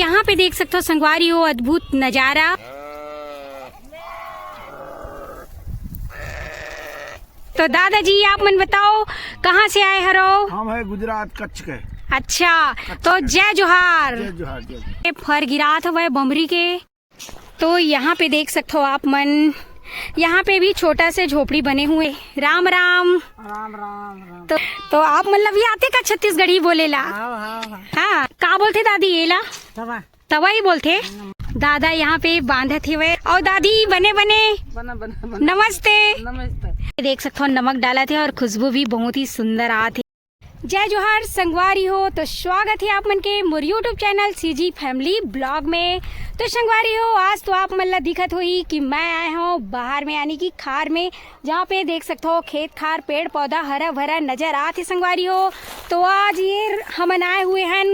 यहाँ पे देख सकते हो संगवारी हो अद्भुत नजारा। तो दादाजी आप मन बताओ कहाँ से आए हरो? हम है गुजरात कच्छ के। अच्छा, तो जय जोहार। जय जोहार जय। फर गिरात हुआ बमरी के। तो यहाँ पे देख सकते हो आप मन, यहाँ पे भी छोटा से झोपड़ी बने हुए। राम राम राम राम राम। तो आप मतलब ये आते का छत्तीसगढ़ी बोलेला? हाँ, का बोलते दादी येला? तवा ही बोलते। दादा यहाँ पे बांधत हुए और दादी बने बने नमस्ते। नमस्ते। देख सकते हो नमक डाला थे और खुशबू भी बहुत ही सुंदर आती। जय जोहार संगवारी हो, तो स्वागत है आप मन के मोर YouTube channel CG family blog में। तो संगवारी हो, आज तो आप मन ला दिखत हुई कि मैं आया हूँ बाहर में यानी कि खार में, जहाँ पे देख सकते हो खेत खार पेड़ पौधा हरा भरा नजर आते संगवारी हो। तो आज ये हम आए हुए हैं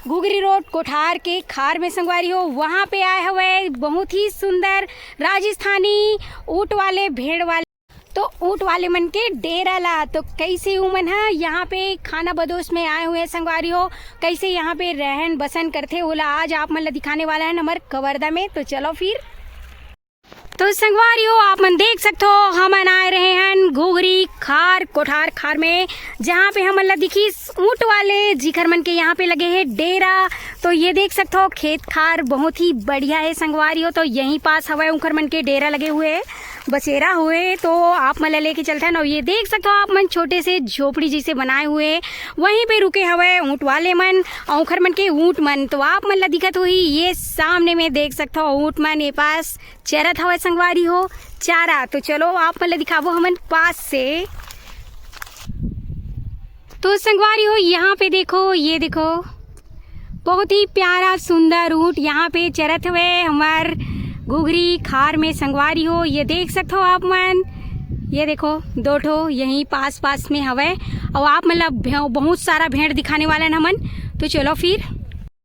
घुघरी रोड कोठार के खार में संगवारी हो। वहाँ पे आए हुए बहुत ही सुंदर राजस्थानी ऊँट वाले भेड़ वाले, तो ऊँट वाले मन के डेरा ला। तो कैसे उमन है यहाँ पे खाना बदोश में आए हुए संगवारी हो, कैसे यहाँ पे रहन बसन करते ओला आज आप मन ला दिखाने वाला है हमारे कवर्धा में। तो चलो फिर। तो संगवारी हो आप मन देख सकते हो हम आए रहे हैं घुघरी खार कोठार खार में, जहाँ पे हम ला दिखी ऊँट वाले जिखर मन के यहाँ पे लगे हैं डेरा। तो ये देख सकते हो खेत खार बहुत ही बढ़िया है संगवारी हो। तो यहीं पास हवा उखर मन के डेरा लगे हुए है, बसेरा हुए। तो आप मन लेके चलते हैं ना। ये देख सकते हो आप मन छोटे से झोपड़ी जैसे बनाए हुए, वहीं पे रुके हुए ऊँट वाले मन और उखर मन के ऊँट मन। तो आप मन ला दिखत हुई ये सामने में देख सकते हो ऊँट मन ये पास चरत हवा संगवारी हो चारा। तो चलो आप मन ला दिखावो हमन पास से। तो संगवारी हो यहाँ पे देखो, ये देखो बहुत ही प्यारा सुंदर ऊँट यहाँ पे चरत हुए हमार घुघरी खार में संगवारी हो। ये देख सकते हो आप मन, ये देखो दो ठो यहीं पास पास में हवे और आप मतलब बहुत सारा भेड़ दिखाने वाला है हमन। तो चलो फिर।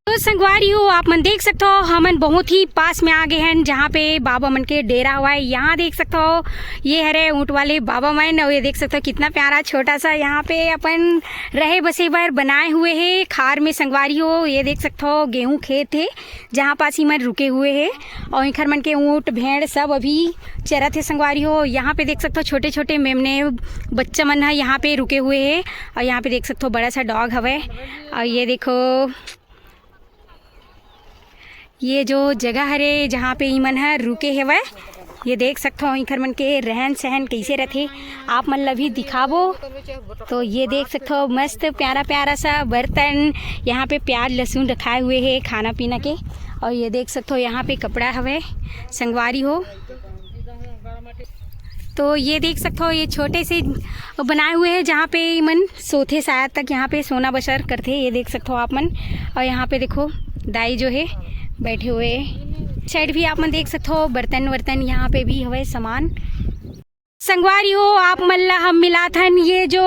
तो संगवारी हो आप मन देख सकते हो हमन बहुत ही पास में आ गए हैं जहाँ पे बाबा मन के डेरा हुआ है। यहाँ देख सकते हो ये हरे ऊँट वाले बाबा मन, और ये देख सकते हो कितना प्यारा छोटा सा यहाँ पे अपन रहे बसे बार बनाए हुए है खार में संगवारी हो। ये देख सकते हो गेहूँ खेत है जहाँ पास ही मन रुके हुए है और इखर मन के ऊँट भेड़ सब अभी चरत है संगवारी हो। यहाँ पे देख सकते हो छोटे छोटे मेमने बच्चा मन है यहाँ पे रुके हुए है और यहाँ पे देख सकते हो बड़ा सा डॉग हवे। और ये देखो ये जो जगह हरे जहाँ पे ईमन है रुके है वह, ये देख सकते हो इखर मन के रहन सहन कैसे रहते आप मन ला भी दिखावो। तो ये देख सकते हो मस्त प्यारा प्यारा सा बर्तन, यहाँ पे प्याज लहसुन रखाए हुए है खाना पीना के। और ये देख सकते हो यहाँ पे कपड़ा हवे संगवारी हो। तो ये देख सकते हो ये छोटे से बनाए हुए हैं जहाँ पे मन सोते शायद तक यहाँ पे सोना बसर करते, ये देख सकते हो आप मन। और यहाँ पे देखो दाई जो है बैठे हुए, साइड भी आप मन देख सकते हो बर्तन वर्तन यहाँ पे भी हवे सामान संगवारी हो। आप मन ला हम मिलात हन ये जो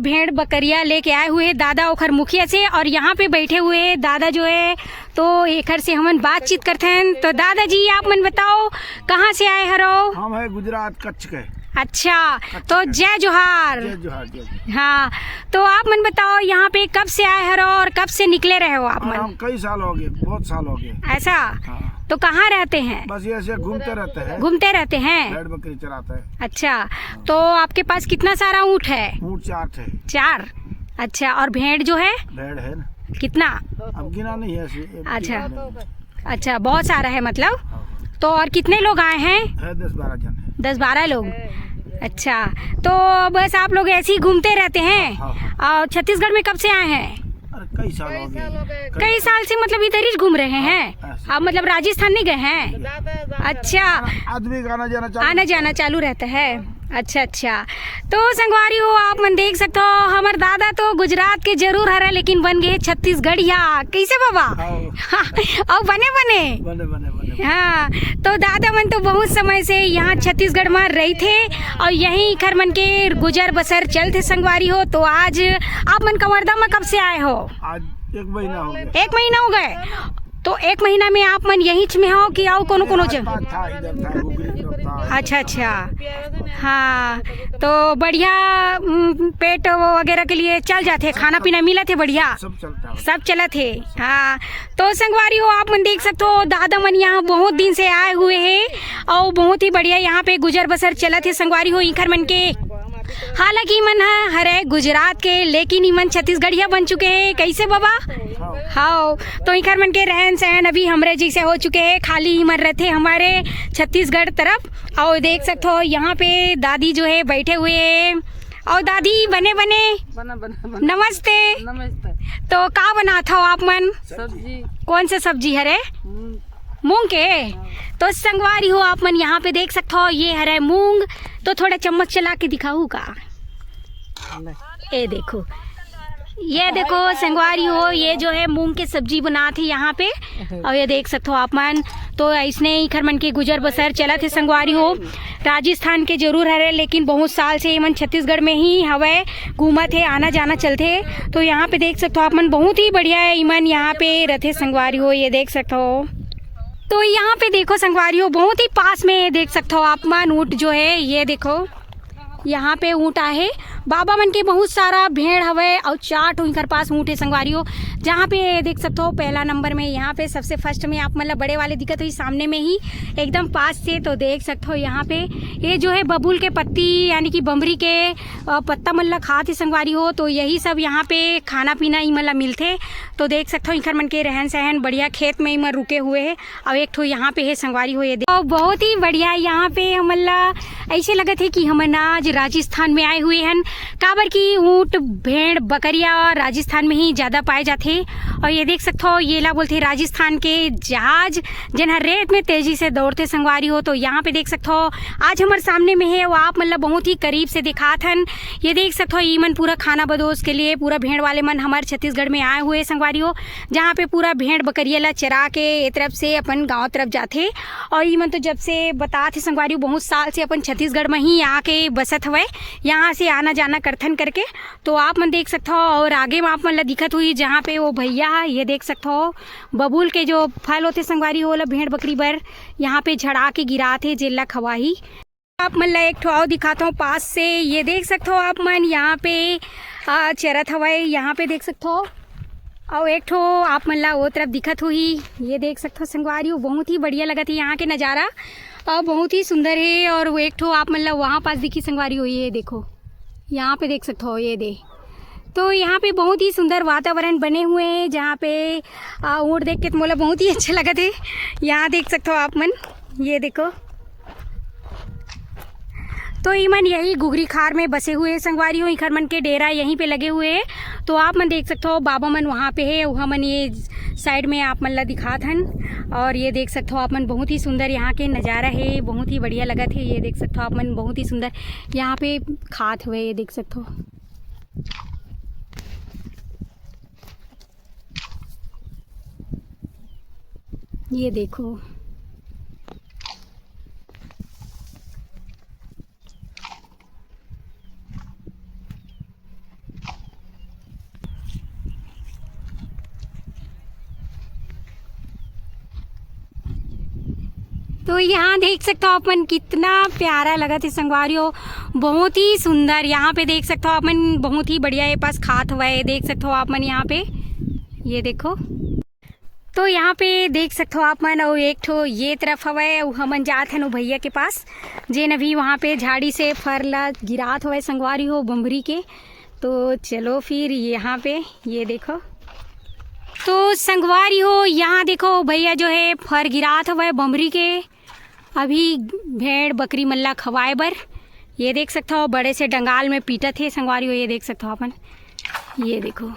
भेड़ बकरिया लेके आए हुए दादा ओखर मुखिया से, और यहाँ पे बैठे हुए दादा जो है तो एकर से हमन बातचीत करते हैं। तो दादाजी आप मन बताओ कहाँ से आए हरो? हम है गुजरात कच्छ के। अच्छा, तो जय जोहार। जय जोहार जय। हाँ, तो आप मन बताओ यहाँ पे कब से आए हरो और कब से निकले रहे हो आप मन? हम कई साल हो गए, बहुत साल हो गए। ऐसा? हाँ। तो कहाँ रहते हैं? बस ये ऐसे घूमते रहते हैं। घूमते रहते हैं? भेड़ बकरी चराते हैं। अच्छा, तो आपके पास कितना सारा ऊँट है? ऊँट 4 थे। 4? अच्छा, और भेड़ जो है भेड़ है ना, कितना? अब गिना नहीं है ऐसे। अच्छा, बहुत सारा है मतलब। तो और कितने लोग आए हैं? 10-12 जन है। 10-12 लोग। अच्छा, तो बस आप लोग ऐसे ही घूमते रहते हैं? हाँ। और छत्तीसगढ़ में कब से आए हैं? अरे कई साल हो गए। कई साल से मतलब इधर ही घूम रहे हैं ऐसे। आप? मतलब राजस्थान नहीं गए हैं? अच्छा, आदमी का आना जाना चालू रहता है। अच्छा अच्छा, तो संगवारी हो आप मन देख सकते हो हमार दादा तो गुजरात के जरूर हरा लेकिन बन गए छत्तीसगढ़िया। कैसे बाबा? और बने बने बने बने बने। हाँ, तो दादा मन तो बहुत समय से यहाँ छत्तीसगढ़ में रही थे और यहीं खर मन के गुजर बसर चलते संगवारी हो। तो आज आप मन कवर्धा में कब से आए हो? आज 1 महीना हो गया। 1 महीना हो गए। तो एक महीना में आप मन यहीं में हो कि आओ कोनो कोनो जगह? आसपास था, इधर था, गुगरी तरफ था। अच्छा अच्छा, हाँ तो बढ़िया पेट वगैरह के लिए चल जाते, खाना पीना मिला थे बढ़िया, सब चलता है। सब चला थे। हाँ तो संगवारी हो आप मन देख सकते हो, दादा मन यहाँ बहुत दिन से आए हुए हैं और बहुत ही बढ़िया यहाँ पे गुजर बसर चला थे संगवारी हो इखर मन के। हालांकि मन हरे गुजरात के, लेकिन इमन छत्तीसगढ़िया बन चुके हैं। कैसे बाबा? हाँ तो इखर मन के रहन सहन अभी हमरे जैसे हो चुके हैं, खाली इमन रहते हमारे छत्तीसगढ़ तरफ। और देख सकते हो यहाँ पे दादी जो है बैठे हुए हैं। और दादी बने बने बना बना बना। नमस्ते। नमस्ते। तो का बना था आप मन? सब्जी कौन सा सब्जी हरे? मूंग के। तो संगवारी हो आप मन यहाँ पे देख सकते हो, ये हरे मूंग। तो थोड़ा चम्मच चला के दिखाऊँ का? ये देखो, ये देखो संगवारी हो, ये जो है मूंग की सब्जी बना थी यहाँ पे। और ये देख सकते हो आप मन, तो ऐसने इखर मन के गुजर बसर चला थे संगवारी हो। राजस्थान के जरूर हरे, लेकिन बहुत साल से मन छत्तीसगढ़ में ही हवे घूमत है, आना जाना चलते। तो यहाँ पे देख सकते हो आप मन, बहुत ही बढ़िया है इमन यहाँ पे रहते संगवारी हो। ये देख सकते हो, तो यहाँ पे देखो संगवारी हो, बहुत ही पास में देख सकते हो आप मन ऊँट जो है, ये देखो यहाँ पे ऊँट आहे। बाबा मन के बहुत सारा भेड़ हवे और 4 ठो इनकर पास ऊँट है संगवारी हो। जहाँ पे देख सकते हो पहला नंबर में, यहाँ पे सबसे फर्स्ट में आप मतलब बड़े वाले दिक्कत हुई सामने में ही एकदम पास से। तो देख सकते हो यहाँ पे ये जो है बबूल के पत्ती यानी कि बम्बरी के पत्ता मल्ला खाते संगवारी हो। तो यही सब यहाँ पे खाना पीना ही मतलब मिलते। तो देख सकते हो इनकर मन के रहन सहन बढ़िया, खेत में ही रुके हुए है। और एक ठो यहाँ पे है संगवारी हो, ये देखो बहुत ही बढ़िया यहाँ पे हमला ऐसे लगे थे कि हम आज राजस्थान में आए हुए हैं। काबर की ऊँट भेड़ बकरिया राजस्थान में ही ज़्यादा पाए जाते। और ये देख सकते हो, ये ला बोलते राजस्थान के जहाज जिन रेत में तेजी से दौड़ते संगवारी हो। तो यहाँ पे देख सकते हो आज हमारे सामने में है, वो आप मतलब बहुत ही करीब से दिखात हन। ये देख सकते हो ईमन पूरा खाना बदोश के लिए पूरा भेड़ वाले मन हमारे छत्तीसगढ़ में आए हुए संगवारी हो, जहाँ पे पूरा भेड़ बकरिया ला चरा के एक तरफ से अपन गाँव तरफ जाते। और ईमन तो जब से बताते संगवारी हो, बहुत साल से अपन छत्तीसगढ़ में ही आके बसत हुए, यहाँ से आना जाना करथन करके। तो आप मन देख सकते हो, और आगे में आप मन दिखत हुई जहाँ पे वो भैया ये देख सकते हो बबूल के जो फल होते संगवारी हो, भेड़ बकरी बर यहाँ पे झड़ा के गिराते जेला खवाही। आप मन एक ठो और दिखाता हूँ पास से, ये देख सकते हो आप मन यहाँ पे चरत हवाई, यहाँ पे देख सकते हो। और एक ठो आप मन ला वो तरफ दिखत हुई, ये देख सकते हो संगवारी हो, बहुत ही बढ़िया लगा थी यहाँ के नज़ारा और बहुत ही सुंदर है। और वो एक ठो आप मन ला वहाँ पास दिखी संगवारी हो, ये देखो यहाँ पे देख सकते हो, ये दे। तो यहाँ पे बहुत ही सुंदर वातावरण बने हुए हैं, जहाँ पे ऊँट देख के तो मोला बहुत ही अच्छा लगा थे। यहाँ देख सकते हो आप मन, ये देखो। तो ईमन यही गुगरी खार में बसे हुए संगवारी हो, इखर मन के डेरा यहीं पे लगे हुए हैं। तो आप मन देख सकते हो बाबा मन वहाँ पे है, वहाँ मन ये साइड में आप मन ला दिखात हन। और ये देख सकते हो आप मन, बहुत ही सुंदर यहाँ के नज़ारा है, बहुत ही बढ़िया लगा थे। ये देख सकते हो आप मन, बहुत ही सुंदर यहाँ पे खात हुए, ये देख सकते हो। ये देखो, तो यहाँ देख सकते हो अपन कितना प्यारा लगा थे संगवारी हो, बहुत ही सुंदर। यहाँ पे देख सकते हो आप मन, बहुत ही बढ़िया ये पास खात हुआ है, देख सकते हो आप मन यहाँ पे, ये देखो। तो यहाँ पे देख सकते हो आप मन, और एक ठो ये तरफ हवे, हमन जात हन भैया के पास जेन अभी वहाँ पे झाड़ी से फर ला गिरात हुआ संगवारी हो बम्बरी के। तो चलो फिर यहाँ पे ये देखो, तो संगवारी हो यहाँ देखो भैया जो है फर गिरात हुआ बम्बरी के, अभी भेड़ बकरी मल्ला खवाए बर। ये देख सकते हो बड़े से डंगाल में पीटा थे संगवारी हो, ये देख सकते हो अपन, ये देखो।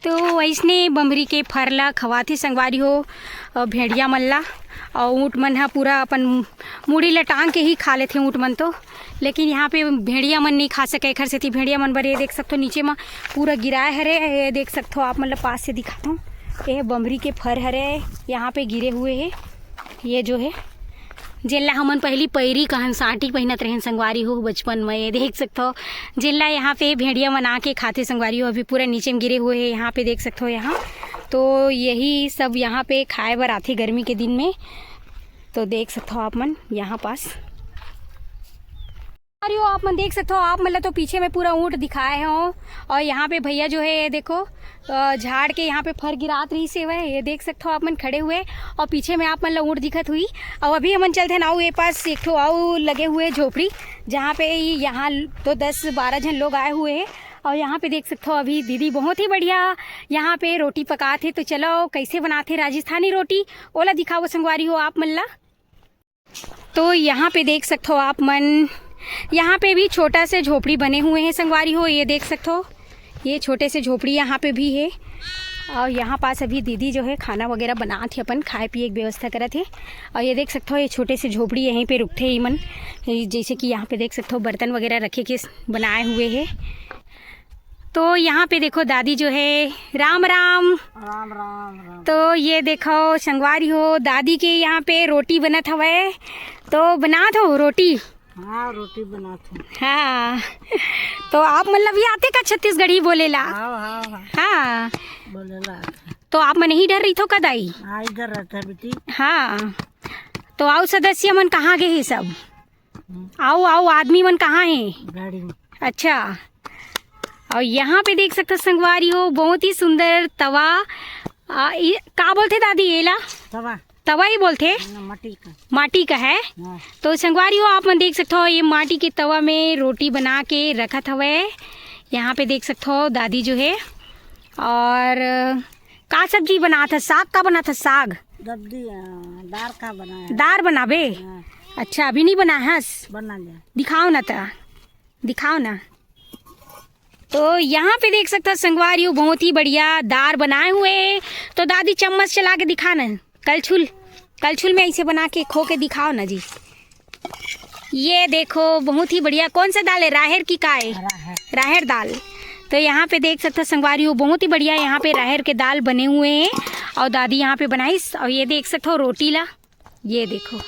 तो ऐसने बम्बरी के फरला खवाथे संगवारी हो भेड़िया मल्ला। और ऊँट मन हा पूरा अपन मुड़ी ला टांग के ही खा लेते ऊँट मन तो, लेकिन यहाँ पे भेड़िया मन नहीं खा सके, घर से थी भेड़िया मन बर। ये देख सकते हो नीचे में पूरा गिराए हरे, ये देख सकते हो आप मतलब पास से दिखाता हूँ, ये बम्बरी के फर हरे यहाँ पे गिरे हुए हैं, ये जो है। जेला हमन पहली पैरी कहन साटी पहनत रहें संगवारी हो बचपन में। ये देख सकते हो जेला यहाँ पे भेड़िया बना के खाते संगवारी हो। अभी पूरा नीचे में गिरे हुए हैं यहाँ पे देख सकते हो। यहाँ तो यही सब यहाँ पे खाए बर आते गर्मी के दिन में। तो देख सकते हो आप मन यहाँ पास अरे आप मन देख सकते हो। आप मतलब तो पीछे में पूरा ऊँट दिखाए हो और यहाँ पे भैया जो है ये देखो झाड़ के यहाँ पे फर गिरात रही से वह ये देख सकते हो आप मन खड़े हुए और पीछे में आप मतलब ऊँट दिखत हुई। और अभी हमन चलते हैं नाऊ ये पास एक ठो आऊ लगे हुए झोपड़ी जहाँ पे यहाँ तो 10-12 जन लोग आए हुए हैं। और यहाँ पे देख सकते हो अभी दीदी बहुत ही बढ़िया यहाँ पे रोटी पकाते। तो चलो कैसे बनाते राजस्थानी रोटी ओला दिखाओ संगवारी हो आप मन ला। तो यहाँ पे देख सकते हो आप मन यहाँ पे भी छोटा से झोपड़ी बने हुए हैं संगवारी हो। ये देख सकते हो ये छोटे से झोपड़ी यहाँ पे भी है। और यहाँ पास अभी दीदी जो है खाना वगैरह बना थे अपन खाए पिए की व्यवस्था करे थे। और ये देख सकते हो ये छोटे से झोपड़ी यहीं पे रुकते ही मन जैसे कि यहाँ पे देख सकते हो बर्तन वगैरह रखे के बनाए हुए हैं। तो यहाँ पे देखो दादी जो है राम राम राम राम राम। तो ये देखो संगवारी हो दादी के यहाँ पे रोटी बनत हवे। तो बना दो रोटी। हाँ रोटी बनाते। हाँ तो आप मतलब ये आते का छत्तीसगढ़ी बोलेला। हाँ हाँ बोलेला। तो आप मन ही डर रही थो कदाई। हाँ इधर रहता है बेटी। हाँ तो आओ सदस्य मन कहाँ गए हैं सब। आओ आओ आदमी मन कहाँ हैं। गाड़ी में। अच्छा और यहाँ पे देख सकते संगवारी हो बहुत ही सुंदर तवा का बोलते दादी येला तवा तवा ही बोलते माटी का है। हाँ। तो संगवारी हो आप मन देख सकते हो ये माटी के तवा में रोटी बना के रखत हवे। यहाँ पे देख सकते हो दादी जो है। और का सब्जी बना था साग का बना था साग दब्दी दार का बनाया। दार बनाबे। हाँ। अच्छा अभी नहीं बना है बना लिया। दिखाओ ना ता दिखाओ ना। तो यहाँ पे देख सकते हो संगवारी हो बहुत ही बढ़िया दार बनाए हुए। तो दादी चम्मच चला के दिखा ना कलछुल में ऐसे बना के खो के दिखाओ ना जी। ये देखो बहुत ही बढ़िया कौन सा दाल है राहर की का है राहर दाल। तो यहाँ पे देख सकते हो संगवारी हो बहुत ही बढ़िया यहाँ पे राहर के दाल बने हुए हैं। और दादी यहाँ पे बनाई। और ये देख सकते हो रोटी ला ये देखो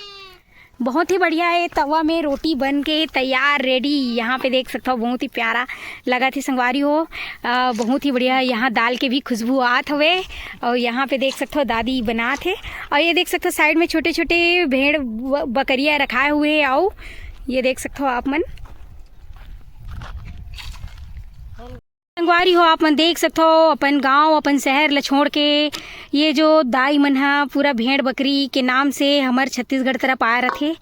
बहुत ही बढ़िया है तवा में रोटी बन के तैयार रेडी। यहाँ पे देख सकते हो बहुत ही प्यारा लगा थी संगवारी हो। बहुत ही बढ़िया यहाँ दाल के भी खुशबू आत हुए। और यहाँ पे देख सकते हो दादी बना थे। और ये देख सकते हो साइड में छोटे छोटे भेड़ बकरियाँ रखाए हुए हैं। आओ ये देख सकते हो आप मन संगवारी हो आप मन देख सकते हो अपन गांव अपन शहर ला छोड़ के ये जो दाई मन हा पूरा भेड़ बकरी के नाम से हमार छत्तीसगढ़ तरफ आए रथे।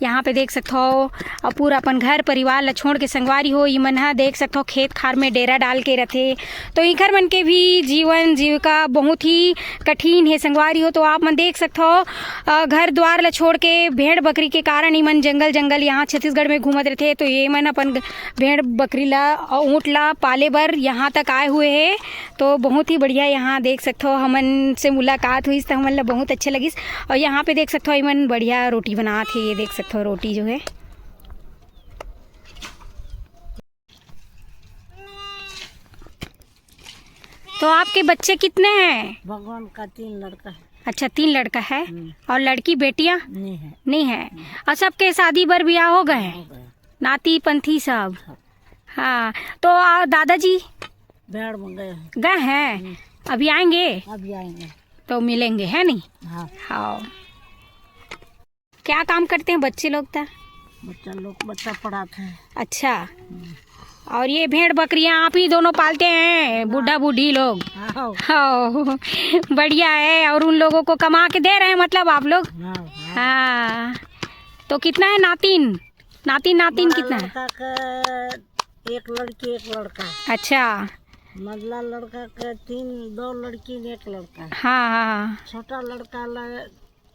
यहाँ पे देख सकते हो और पूरा अपन घर परिवार ला छोड़ के संगवारी हो ये मन हा देख सकते हो खेत खार में डेरा डाल के रथे। तो इखर मन के भी जीवन जीविका बहुत ही कठिन है संगवारी हो। तो आप मन देख सकते हो घर द्वार ला छोड़ के भेड़ बकरी के कारण ही मन जंगल यहाँ छत्तीसगढ़ में घूमत रहते। तो ये मन अपन भेड़ बकरी ला और ऊँट ला पाले बर यहाँ तक आए हुए हैं। तो बहुत ही बढ़िया यहाँ देख सकते हो हमन से मुलाकात हुई तो हमन ला बहुत अच्छा लगिस। और यहाँ पे देख सकते हो इमन बढ़िया रोटी बना थे। ये देख सकते हो रोटी जो है तो आपके बच्चे कितने हैं। भगवान का 3 लड़का है। अच्छा 3 लड़का है और लड़की बेटियां नहीं है। और सबके शादी बर ब्याह हो गए नाती पंथी सब। हाँ तो दादाजी भेड़ में गए हैं अभी आएंगे तो मिलेंगे है नहीं। हाँ क्या काम करते हैं बच्चे लोग था बच्चा पढ़ाते हैं। अच्छा और ये भेड़ बकरियां आप ही दोनों पालते हैं बूढ़ा बूढ़ी लोग। हाँ बढ़िया है। और उन लोगों को कमा के दे रहे हैं मतलब आप लोग। हाँ तो कितना है नातिन कितना है। एक लड़की एक लड़का। अच्छा मझला लड़का के 2 लड़की 1 लड़का। हाँ छोटा लड़का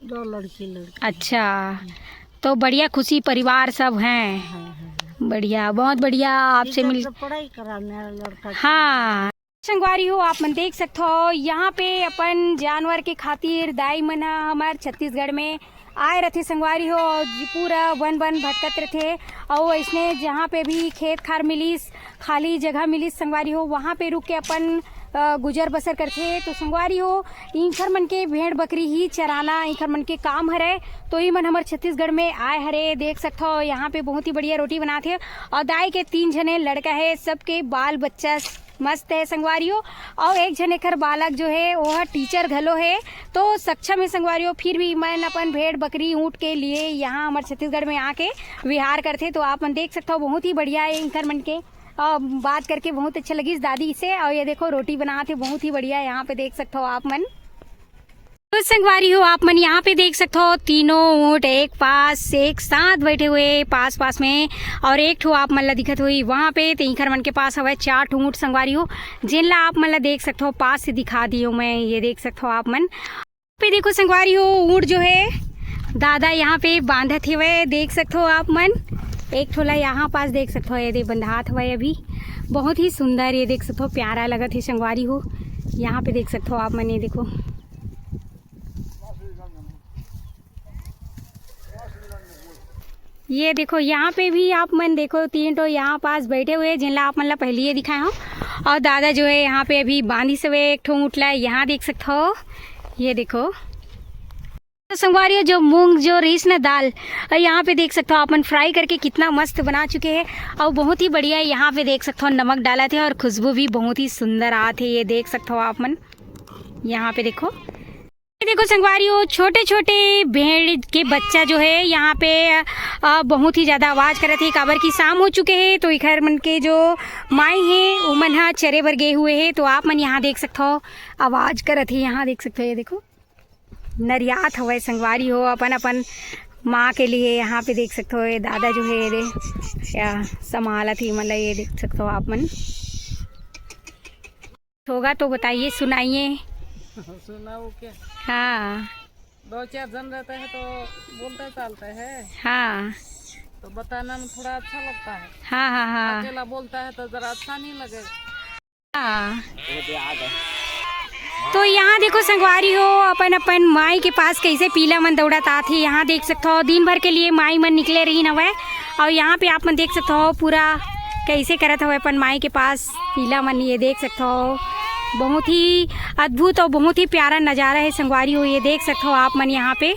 2 लड़की। अच्छा तो बढ़िया खुशी परिवार सब हैं। बढ़िया बहुत बढ़िया आपसे मिल पढ़ाई कराने लड़का। हाँ संगवारी हो आप मन देख सकते हो यहाँ पे अपन जानवर के खातिर दाई मन हमारे छत्तीसगढ़ में आए रहते संगवारी हो। और पूरा वन भटकत रहते। और इसने जहाँ पे भी खेत खार मिलीस खाली जगह मिलीस संगवारी हो वहाँ पे रुक के अपन गुजर बसर करथे। तो संगवारी हो इंखर मन के भेड़ बकरी ही चराना इंखर मन के काम हरे। तो ई मन हमार छत्तीसगढ़ में आए हरे, देख सकते हो यहाँ पे बहुत ही बढ़िया रोटी बनाते हैं। और दाई के 3 जने लड़का है, सबके बाल बच्चा मस्त है संगवारियों। और एक जने कर बालक जो है वह टीचर घलो है। तो सक्षम है संगवारियों। फिर भी मन अपन भेड़ बकरी ऊँट के लिए यहाँ हमारे छत्तीसगढ़ में आके विहार करते। तो आप मन देख सकते हो बहुत ही बढ़िया है इंखर मन के। बात करके बहुत अच्छा लगी इस दादी से। और ये देखो रोटी बनाते बहुत ही बढ़िया है, यहाँ पे देख सकते हो आप मन। तो संगवारी हो आप मन यहाँ पे देख सकते हो तीनों ऊँट एक पास एक साथ बैठे हुए पास पास में। और एक ठो आप मन ला दिखत हुई वहाँ पे। तो इंखर मन के पास हवे 4 ऊँट संगवारी हो, जिनला आप मन ला देख सकते हो पास से दिखा दी हूँ मैं। ये देख सकते हो आप मन पे। देखो संगवारी हो ऊँट जो है दादा यहाँ पे बांधत हुए, देख सकते हो आप मन। एक ठोला यहाँ पास देख सकते हो ये दे बंधात हुआ अभी, बहुत ही सुंदर ये देख सकते हो, प्यारा लगत है संगवारी हो। यहाँ पे देख सकते हो आप मन, ये देखो ये देखो यहाँ पे भी आप मन देखो 3 तो यहाँ पास बैठे हुए जिनला आप मन ला पहले ही दिखाए हो। और दादा जो है यहाँ पे अभी बांधी से एक ठो उठला है, यहाँ देख सकते हो ये देखो। तो संगवारी जो मूंग जो रईस ना दाल यहाँ पे देख सकते हो आप मन फ्राई करके कितना मस्त बना चुके हैं। और बहुत ही बढ़िया यहाँ पे देख सकते हो नमक डाला थे और खुशबू भी बहुत ही सुंदर आते। ये देख सकते हो आप मन यहाँ पे देखो। देखो संगवारी हो छोटे छोटे भेड़ के बच्चा जो है यहाँ पे बहुत ही ज़्यादा आवाज़ कर रहे थे। काबर की शाम हो चुके हैं तो इखर मन के जो माई है वो मन हा चरे बर गए हुए हैं। तो आप मन यहाँ देख सकते हो आवाज़ कर रहे थे, यहाँ देख सकते हो ये देखो नरियात हवे संगवारी हो अपन अपन माँ के लिए। यहाँ पे देख सकते हो ये दादा जो है ये या संभाला थी मतलब ये देख सकते हो आप मन। होगा तो बताइए सुनाइए। सुनाओ क्या? हाँ 2-4 जन रहते हैं तो बोलते चलते हैं। हाँ तो बताना में थोड़ा अच्छा लगता है। हाँ हाँ हाँ अकेला बोलता है तो जरा अच्छा नहीं लगेगा। हाँ। तो यहाँ देखो संगवारी हो अपन अपन माई के पास कैसे पीला मन दौड़त आती। यहाँ देख सकते हो दिन भर के लिए माई मन निकले रही नवे। और यहाँ पे आप मन देख सकते हो पूरा कैसे करत हो अपन माई के पास पीला मन। ये देख सकते हो बहुत ही अद्भुत और बहुत ही प्यारा नज़ारा है संगवारी हो। ये देख सकते हो आप मन यहाँ पे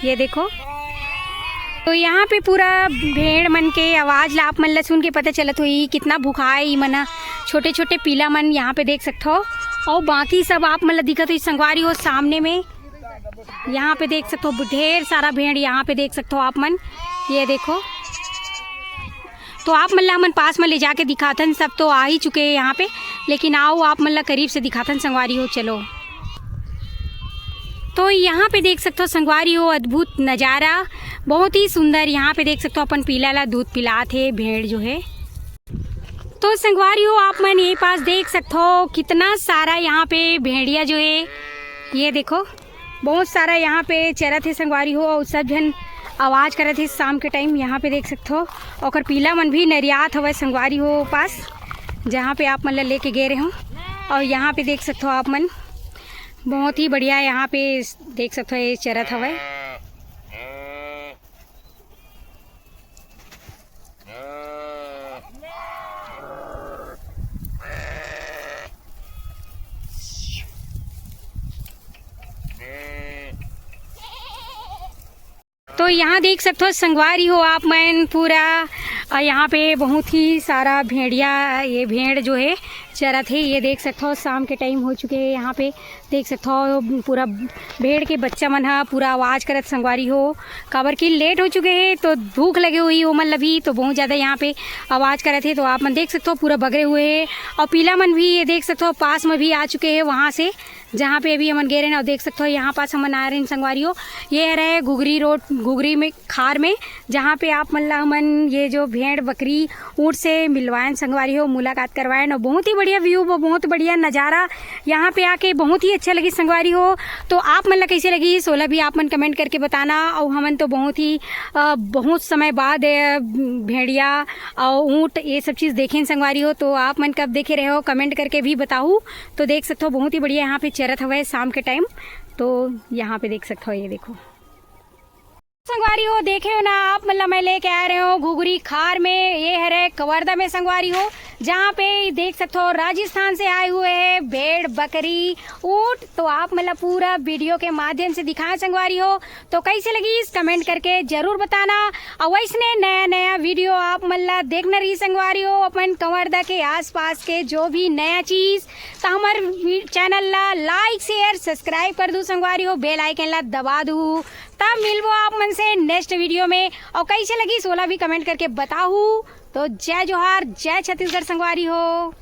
ये देखो। तो यहाँ पे पूरा भेड़ मन के आवाज़ ला आप मन ला सुन के पता चलत हुई कितना भूखा है मना। छोटे छोटे पीला मन यहाँ पे देख सकते हो। और बाकी सब आप मन ला दिखत हुई संगवारी हो सामने में। यहाँ पे देख सकते हो ढेर सारा भेड़ यहाँ पे देख सकते हो आप मन ये देखो। तो आप मन ला हमन पास में ले जाके दिखाथन, सब तो आ ही चुके हैं यहाँ पे, लेकिन आओ आप मन ला करीब से दिखाथन संगवारी हो चलो। तो यहाँ पे देख सकते हो संगवारी हो अद्भुत नज़ारा बहुत ही सुंदर। यहाँ पे देख सकते हो अपन पीला ला दूध पिलाते भेड़ जो है। तो संगवारी हो आप मन यही पास देख सकते हो कितना सारा यहाँ पे भेड़िया जो है ये देखो बहुत सारा यहाँ पे चरत है संगवारी हो। और सब जन आवाज़ कर रहे थे शाम के टाइम। यहाँ पे देख सकते हो और पीला मन भी नरियात हवा संगवारी हो पास जहाँ पे आप मन ला लेके गए रहे हो। और यहाँ पे देख सकते हो आप मन बहुत ही बढ़िया यहाँ पे देख सकते हो ये चरत हवा। तो यहाँ देख सकते हो संगवारी हो आप मन पूरा यहाँ पे बहुत ही सारा भेड़िया ये भेड़ जो है चरत है। ये देख सकते हो शाम के टाइम हो चुके हैं। यहाँ पे देख सकते हो पूरा भेड़ के बच्चा मन हा पूरा आवाज़ करत संगवारी हो। काबर की लेट हो चुके हैं तो भूख लगे हुई हो मन भी तो बहुत ज़्यादा यहाँ पे आवाज़ करत है। तो आप मन देख सकते हो पूरा बगरे हुए हैं। और पीला मन भी ये देख सकते हो पास में भी आ चुके हैं वहाँ से जहाँ पे अभी हमन गए रहे ना। देख सकते हो यहाँ पास हमन आ रहे हैं संगवारी हो। ये रहे घुघरी रोड घुघरी में खार में जहाँ पे आप मन ला हमन ये जो भेड़ बकरी ऊँट से मिलवाएं संगवारी हो मुलाकात करवाएं। और बहुत ही बढ़िया व्यू बहुत बढ़िया नज़ारा यहाँ पे आके बहुत ही अच्छा लगी संगवारी हो। तो आप मन ला कैसे लगी सोला भी आप मन कमेंट करके बताना। और हमन तो बहुत समय बाद भेड़िया और ऊँट ये सब चीज़ देखें संगवारी हो। तो आप मन कब देखे रहे हो कमेंट करके भी बताऊँ। तो देख सकते हो बहुत ही बढ़िया यहाँ पे चरत हुआ है शाम के टाइम। तो यहाँ पे देख सकते हो ये देखो संगवारी हो देखे हो ना आप मतलब मैं लेके आ रहे हो घुघरी खार में। ये है कवर्धा में संगवारी हो जहाँ पे देख सकते हो राजस्थान से आए हुए हैं भेड़, बकरी, ऊंट। तो आप मतलब पूरा वीडियो के माध्यम से दिखाएं संगवारी हो। तो कैसे लगी इस कमेंट करके जरूर बताना। और वैसने नया नया वीडियो आप मतलब देखना रही संगवारी हो अपन कंवरदा के आसपास के जो भी नया चीज। तो हमारे चैनल ला लाइक शेयर सब्सक्राइब कर दू संगवारी हो, बेल आइकन ला दबा दू। तब मिलबो आप मन से नेक्स्ट वीडियो में। और कैसे लगी 16 भी कमेंट करके बताऊ। तो जय जोहार, जय छत्तीसगढ़ संगवारी हो।